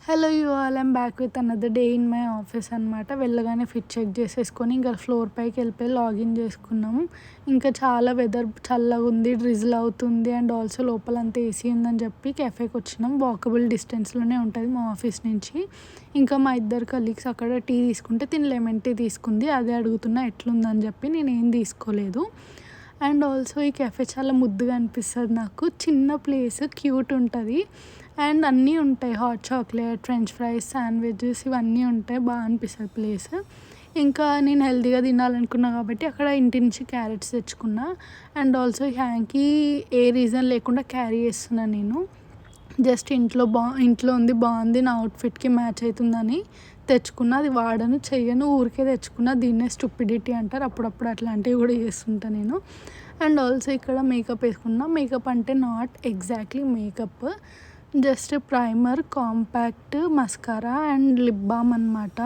Hello you all I'm back with another day in my office అనమాట. వెళ్ళగానే fit check చేసేసుకొని ఇంకా floor పైకి వెళ్ళిపోయి లాగిన్ చేసుకున్నాము. ఇంకా చాలా వెదర్ చల్లగా ఉంది, డ్రిజిల్ అవుతుంది అండ్ ఆల్సో లోపలంతా ఏసీ ఉందని చెప్పి కెఫేకి వచ్చినాం. వాకబుల్ డిస్టెన్స్లోనే ఉంటుంది మా ఆఫీస్ నుంచి. ఇంకా మా ఇద్దరు కలీగ్స్ అక్కడ టీ తీసుకుంటే తిని లెమన్ టీ తీసుకుంది. అదే అడుగుతున్నా ఎట్లుందని చెప్పి, నేను ఏం తీసుకోలేదు. అండ్ ఆల్సో ఈ కెఫే చాలా ముద్దుగా అనిపిస్తుంది నాకు. చిన్న ప్లేస్, క్యూట్ ఉంటుంది అండ్ అన్నీ ఉంటాయి. Hot chocolate, French fries, sandwiches ఇవన్నీ ఉంటాయి. బాగా అనిపిస్తుంది ప్లేస్. ఇంకా నేను హెల్తీగా తినాలనుకున్నా కాబట్టి అక్కడ ఇంటి నుంచి క్యారెట్స్ తెచ్చుకున్నా. అండ్ ఆల్సో హ్యాండ్కి ఏ రీజన్ లేకుండా క్యారీ చేస్తున్నాను నేను. జస్ట్ ఇంట్లో ఉంది, బాగుంది, నా అవుట్ఫిట్కి మ్యాచ్ అవుతుందని తెచ్చుకున్నా. అది వాడను, చెయ్యను, ఊరికే తెచ్చుకున్నా. దీన్నే స్టూపిడిటీ అంటారు. అప్పుడప్పుడు అట్లాంటివి కూడా చేస్తుంటాను నేను. అండ్ ఆల్సో ఇక్కడ మేకప్ వేసుకున్నా. మేకప్ అంటే not exactly makeup, just primer, compact, mascara and lip balm అనమాట.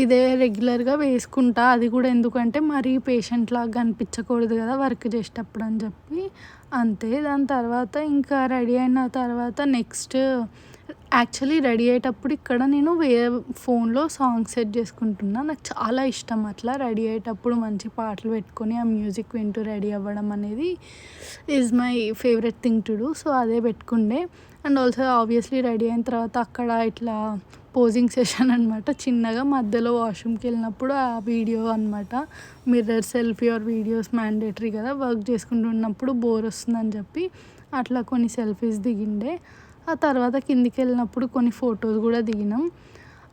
ఇదే రెగ్యులర్గా వేసుకుంటా. అది కూడా ఎందుకంటే మరీ పేషెంట్ లాగా కనిపించకూడదు కదా వర్క్ చేసేటప్పుడు అని చెప్పి, అంతే. దాని తర్వాత ఇంకా రెడీ అయిన తర్వాత నెక్స్ట్ యాక్చువల్లీ రెడీ అయ్యేటప్పుడు ఇక్కడ నేను ఫోన్లో సాంగ్ సెట్ చేసుకుంటున్నా. నాకు చాలా ఇష్టం అట్లా రెడీ అయ్యేటప్పుడు మంచి పాటలు పెట్టుకొని ఆ మ్యూజిక్ వింటూ రెడీ అవ్వడం అనేది is my favourite thing to do. So అదే పెట్టుకుండే. అండ్ ఆల్సో ఆబ్వియస్లీ రెడీ అయిన తర్వాత అక్కడ ఇట్లా పోజింగ్ సెషన్ అనమాట. చిన్నగా మధ్యలో వాష్రూమ్కి వెళ్ళినప్పుడు ఆ వీడియో అనమాట. Mirror selfie or videos mandatory కదా, వర్క్ చేసుకుంటున్నప్పుడు బోర్ వస్తుందని చెప్పి అట్లా కొన్ని సెల్ఫీస్ దిగిండే. ఆ తర్వాత కిందికి వెళ్ళినప్పుడు కొన్ని ఫొటోస్ కూడా దిగినాం.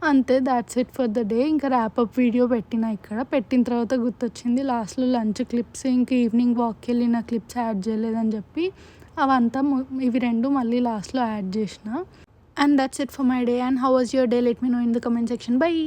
అంతే, that's it for the day. ఇంకా ర్యాపప్ వీడియో పెట్టిన తర్వాత గుర్తొచ్చింది లాస్ట్లో లంచ్ క్లిప్స్, ఇంక ఈవినింగ్ వాక్కి వెళ్ళిన క్లిప్స్ యాడ్ చేయలేదని చెప్పి అవంతా ఇవి రెండు మళ్ళీ లాస్ట్లో యాడ్ చేసిన. And that's it for my day. And how was your day? Let me know in the comment section. Bye.